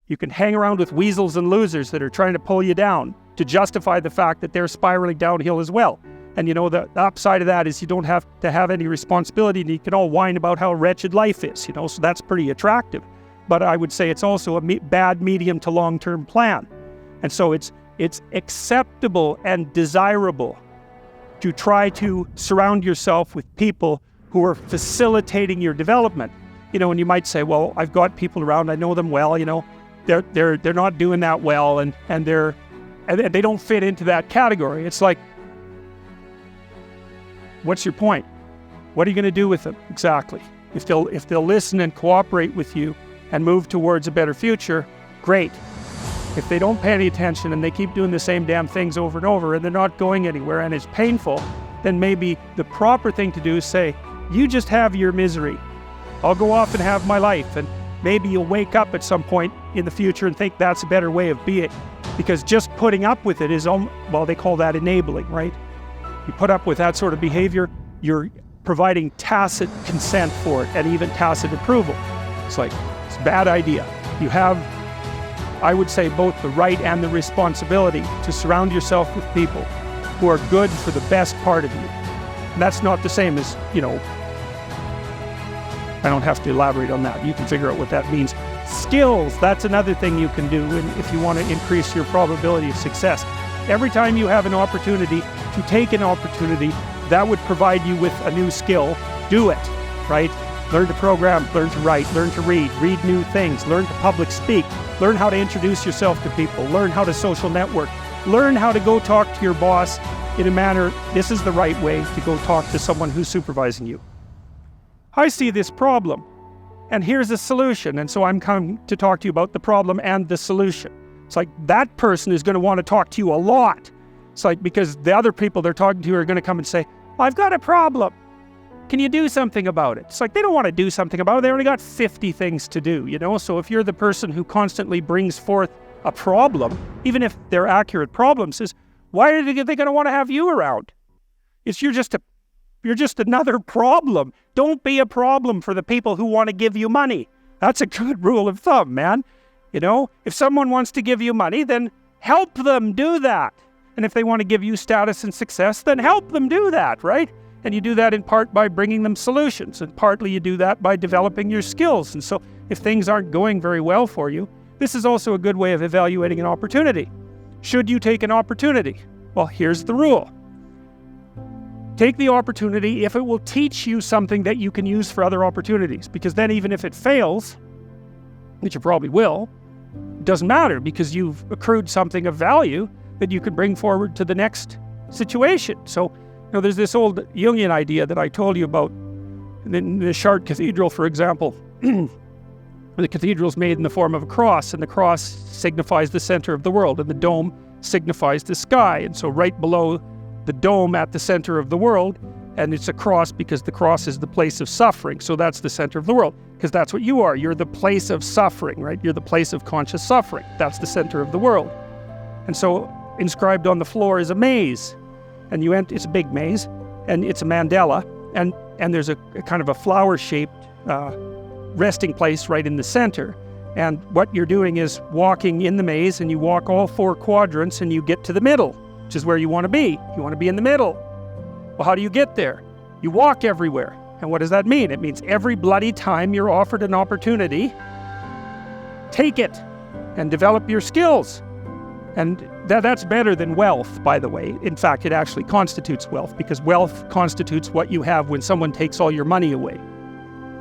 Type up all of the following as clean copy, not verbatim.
You can hang around with weasels and losers that are trying to pull you down to justify the fact that they're spiraling downhill as well. And the upside of that is you don't have to have any responsibility, and you can all whine about how wretched life is, so that's pretty attractive. But I would say it's also a bad medium to long-term plan. And so it's acceptable and desirable to try to surround yourself with people who are facilitating your development. And you might say, well, I've got people around, I know them well, they're not doing that well, and they don't fit into that category. It's like, what's your point? What are you going to do with them exactly? If they'll listen and cooperate with you and move towards a better future, great. If they don't pay any attention and they keep doing the same damn things over and over and they're not going anywhere and it's painful, then maybe the proper thing to do is say, you just have your misery. I'll go off and have my life. And maybe you'll wake up at some point in the future and think that's a better way of being. Because just putting up with it is, they call that enabling, right? You put up with that sort of behavior, you're providing tacit consent for it and even tacit approval. It's a bad idea. You have, I would say, both the right and the responsibility to surround yourself with people who are good for the best part of you. And that's not the same as, I don't have to elaborate on that. You can figure out what that means. Skills, that's another thing you can do if you want to increase your probability of success. Every time you have an opportunity to take an opportunity that would provide you with a new skill, do it, right? Learn to program, learn to write, learn to read new things, learn to public speak, learn how to introduce yourself to people, learn how to social network, learn how to go talk to your boss in a manner, this is the right way to go talk to someone who's supervising you. I see this problem, and here's a solution, and so I'm coming to talk to you about the problem and the solution. It's like that person is going to want to talk to you a lot. It's like because the other people they're talking to are going to come and say, I've got a problem. Can you do something about it? It's like they don't want to do something about it. They only got 50 things to do, So if you're the person who constantly brings forth a problem, even if they're accurate problems, is why are they going to want to have you around? You're just another problem. Don't be a problem for the people who want to give you money. That's a good rule of thumb, man. If someone wants to give you money, then help them do that. And if they want to give you status and success, then help them do that, right? And you do that in part by bringing them solutions, and partly you do that by developing your skills. And so if things aren't going very well for you, this is also a good way of evaluating an opportunity. Should you take an opportunity? Well, here's the rule. Take the opportunity if it will teach you something that you can use for other opportunities, because then even if it fails, which it probably will, it doesn't matter because you've accrued something of value that you could bring forward to the next situation. So, there's this old Jungian idea that I told you about in the Chartres Cathedral, for example. The cathedral is made in the form of a cross, and the cross signifies the center of the world, and the dome signifies the sky. And so right below the dome at the center of the world, and it's a cross because the cross is the place of suffering. So that's the center of the world, because that's what you are. You're the place of suffering, right? You're the place of conscious suffering. That's the center of the world. And so inscribed on the floor is a maze, and it's a big maze, and it's a mandala, and there's a kind of a flower-shaped resting place right in the center. And what you're doing is walking in the maze, and you walk all 4 quadrants, and you get to the middle, which is where you want to be. You want to be in the middle. Well, how do you get there? You walk everywhere. And what does that mean? It means every bloody time you're offered an opportunity, take it and develop your skills. And that's better than wealth, by the way. In fact, it actually constitutes wealth, because wealth constitutes what you have when someone takes all your money away,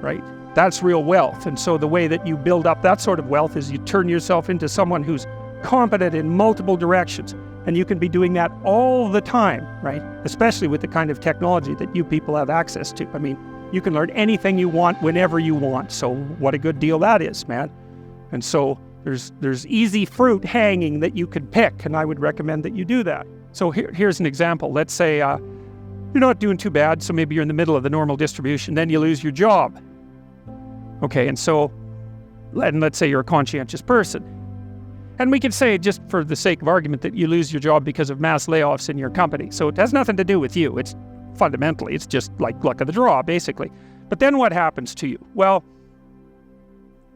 right? That's real wealth. And so the way that you build up that sort of wealth is you turn yourself into someone who's competent in multiple directions. And you can be doing that all the time, right? Especially with the kind of technology that you people have access to. I mean, you can learn anything you want whenever you want. So what a good deal that is, man. And so there's easy fruit hanging that you can pick, and I would recommend that you do that. So here's an example. Let's say you're not doing too bad, so maybe you're in the middle of the normal distribution, then you lose your job. Okay, and let's say you're a conscientious person. And we can say, just for the sake of argument, that you lose your job because of mass layoffs in your company. So it has nothing to do with you. It's fundamentally, it's just like luck of the draw, basically. But then what happens to you? Well,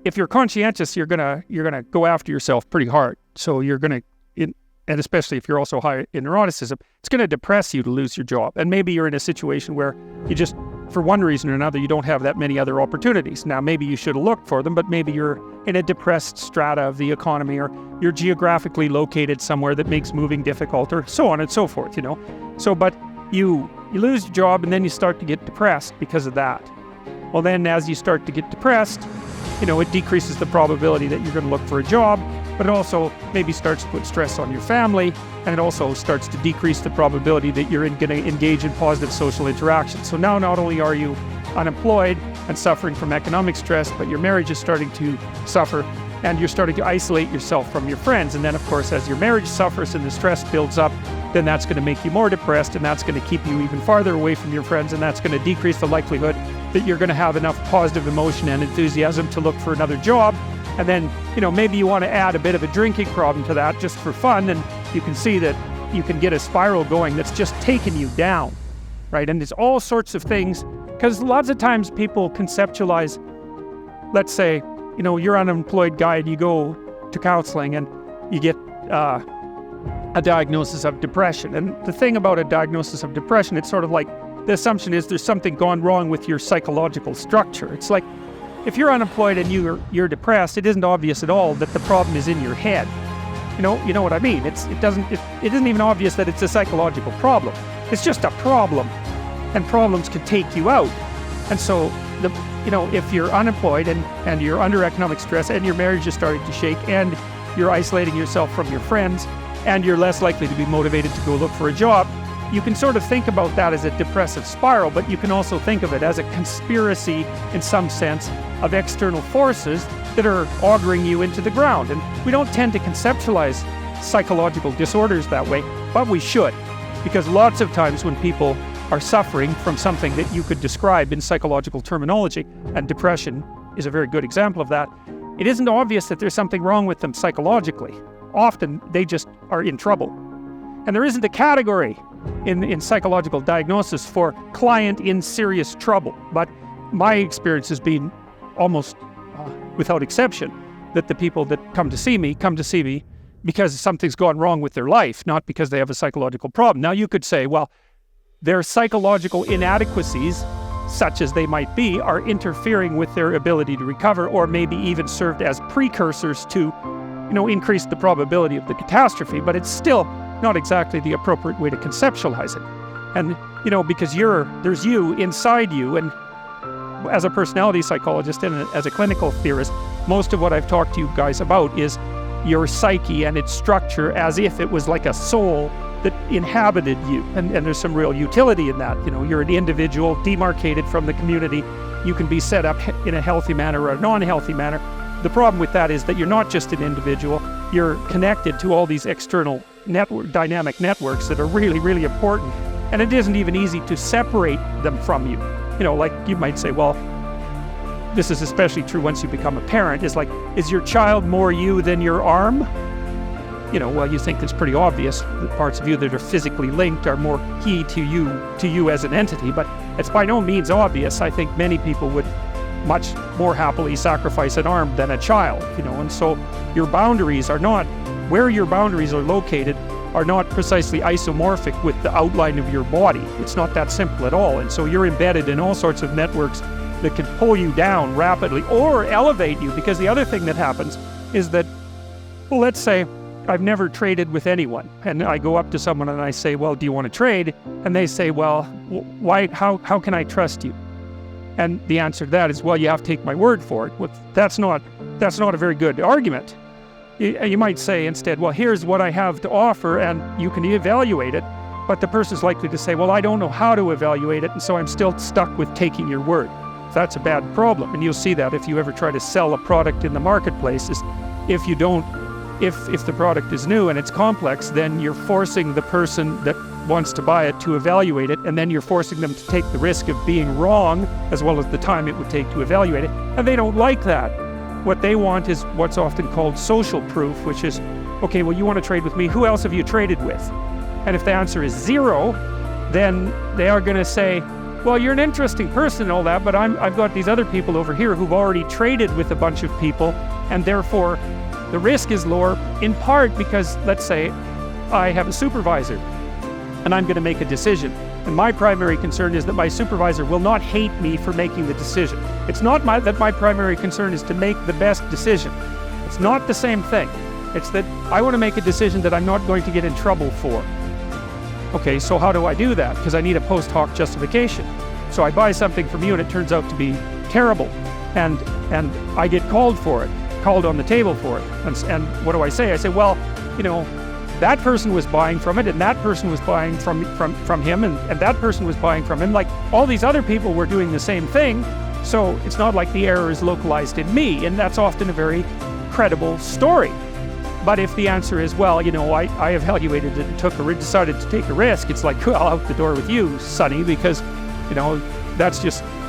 if you're conscientious, you're gonna go after yourself pretty hard. So you're gonna, and especially if you're also high in neuroticism, it's gonna depress you to lose your job. And maybe you're in a situation where you just, for one reason or another, you don't have that many other opportunities. Now, maybe you should have looked for them, but maybe you're in a depressed strata of the economy, or you're geographically located somewhere that makes moving difficult, or so on and so forth, So, but you lose your job, and then you start to get depressed because of that. Well, then as you start to get depressed, it decreases the probability that you're going to look for a job, but it also maybe starts to put stress on your family, and it also starts to decrease the probability that you're going to engage in positive social interaction. So now not only are you unemployed and suffering from economic stress, but your marriage is starting to suffer, and you're starting to isolate yourself from your friends. And then, of course, as your marriage suffers and the stress builds up, then that's going to make you more depressed, and that's going to keep you even farther away from your friends, and that's going to decrease the likelihood that you're going to have enough positive emotion and enthusiasm to look for another job. And then, maybe you want to add a bit of a drinking problem to that just for fun, and you can see that you can get a spiral going that's just taking you down, right? And there's all sorts of things, because lots of times people conceptualize, let's say, you're an unemployed guy and you go to counseling and you get a diagnosis of depression. And the thing about a diagnosis of depression, it's sort of like the assumption is there's something gone wrong with your psychological structure. It's like if you're unemployed and you're depressed, it isn't obvious at all that the problem is in your head. You know what I mean? It isn't even obvious that it's a psychological problem. It's just a problem, and problems can take you out. And so if you're unemployed and you're under economic stress, and your marriage is starting to shake, and you're isolating yourself from your friends, and you're less likely to be motivated to go look for a job, you can sort of think about that as a depressive spiral, but you can also think of it as a conspiracy, in some sense, of external forces that are auguring you into the ground. And we don't tend to conceptualize psychological disorders that way, but we should, because lots of times when people are suffering from something that you could describe in psychological terminology, and depression is a very good example of that, it isn't obvious that there's something wrong with them psychologically. Often they just are in trouble. And there isn't a category in psychological diagnosis for client in serious trouble. But my experience has been almost without exception that the people that come to see me because something's gone wrong with their life, not because they have a psychological problem. Now you could say, well, their psychological inadequacies, such as they might be, are interfering with their ability to recover, or maybe even served as precursors to increase the probability of the catastrophe, but it's still not exactly the appropriate way to conceptualize it. And, because there's you inside you, and as a personality psychologist and as a clinical theorist, most of what I've talked to you guys about is your psyche and its structure as if it was like a soul that inhabited you. And there's some real utility in that. You're an individual demarcated from the community. You can be set up in a healthy manner or a non-healthy manner. The problem with that is that you're not just an individual, you're connected to all these external dynamic networks that are really, really important. And it isn't even easy to separate them from you. Like you might say, well, this is especially true once you become a parent, is your child more you than your arm? Well, you think it's pretty obvious that parts of you that are physically linked are more he to you as an entity, but it's by no means obvious. I think many people would much more happily sacrifice an arm than a child, and so your boundaries are not, where your boundaries are located are not precisely isomorphic with the outline of your body. It's not that simple at all, and so you're embedded in all sorts of networks that can pull you down rapidly or elevate you, because the other thing that happens is that, well, let's say I've never traded with anyone, and I go up to someone and I say, well, do you want to trade? And they say, well, why? How can I trust you? And the answer to that is, well, you have to take my word for it. Well, that's not a very good argument. You might say instead, well, here's what I have to offer, and you can evaluate it. But the person's likely to say, well, I don't know how to evaluate it, and so I'm still stuck with taking your word. That's a bad problem. And you'll see that if you ever try to sell a product in the marketplace, is if the product is new and it's complex, then you're forcing the person that wants to buy it to evaluate it, and then you're forcing them to take the risk of being wrong, as well as the time it would take to evaluate it, and they don't like that. What they want is what's often called social proof, which is, okay, well, you want to trade with me, who else have you traded with? And if the answer is zero, then they are going to say, well, you're an interesting person and all that, but I've got these other people over here who've already traded with a bunch of people, and therefore the risk is lower, in part because, let's say, I have a supervisor and I'm going to make a decision. And my primary concern is that my supervisor will not hate me for making the decision. It's not that my primary concern is to make the best decision. It's not the same thing. It's that I want to make a decision that I'm not going to get in trouble for. Okay, so how do I do that? Because I need a post hoc justification. So I buy something from you and it turns out to be terrible. And I get called for it, called on the table for it. And what do I say? I say, well, that person was buying from it, and that person was buying from him, and that person was buying from him. Like, all these other people were doing the same thing, so it's not like the error is localized in me, and that's often a very credible story. But if the answer is, well, I evaluated it and decided to take a risk, it's like, well, out the door with you, Sonny, because,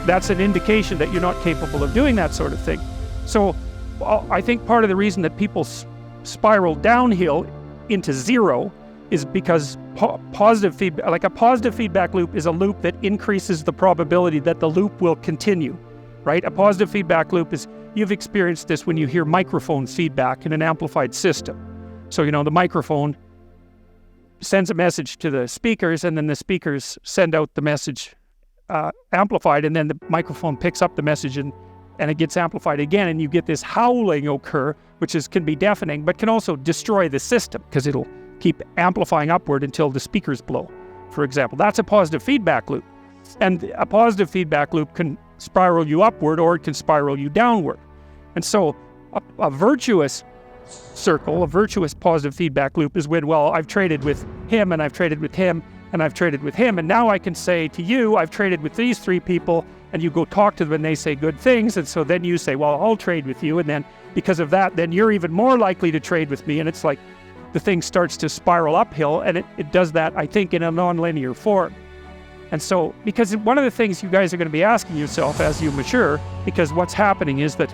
that's an indication that you're not capable of doing that sort of thing. So I think part of the reason that people spiral downhill into zero is because positive feedback, like a positive feedback loop, is a loop that increases the probability that the loop will continue, right? A positive feedback loop is, you've experienced this when you hear microphone feedback in an amplified system. So, the microphone sends a message to the speakers, and then the speakers send out the message amplified, and then the microphone picks up the message and it gets amplified again, and you get this howling occur, which can be deafening, but can also destroy the system because it'll keep amplifying upward until the speakers blow, for example. That's a positive feedback loop. And a positive feedback loop can spiral you upward, or it can spiral you downward. And so a virtuous circle, a virtuous positive feedback loop is when, well, I've traded with him, and I've traded with him, and I've traded with him, and now I can say to you, I've traded with these three people, and you go talk to them and they say good things, and so then you say, well, I'll trade with you, and then because of that, then you're even more likely to trade with me, and it's like the thing starts to spiral uphill, and it does that, I think, in a nonlinear form. And so, because one of the things you guys are going to be asking yourself as you mature, because what's happening is that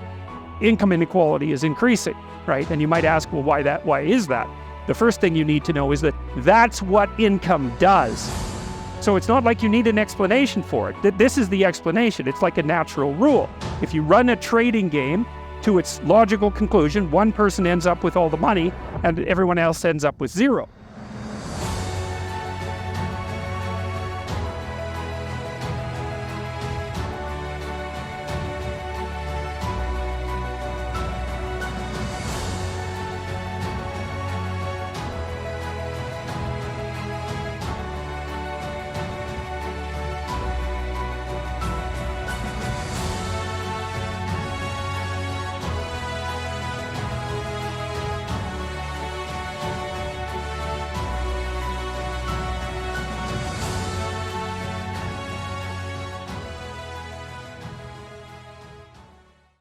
income inequality is increasing, right? And you might ask, well, why is that? The first thing you need to know is that that's what income does. So it's not like you need an explanation for it. This is the explanation. It's like a natural rule. If you run a trading game to its logical conclusion, one person ends up with all the money and everyone else ends up with zero.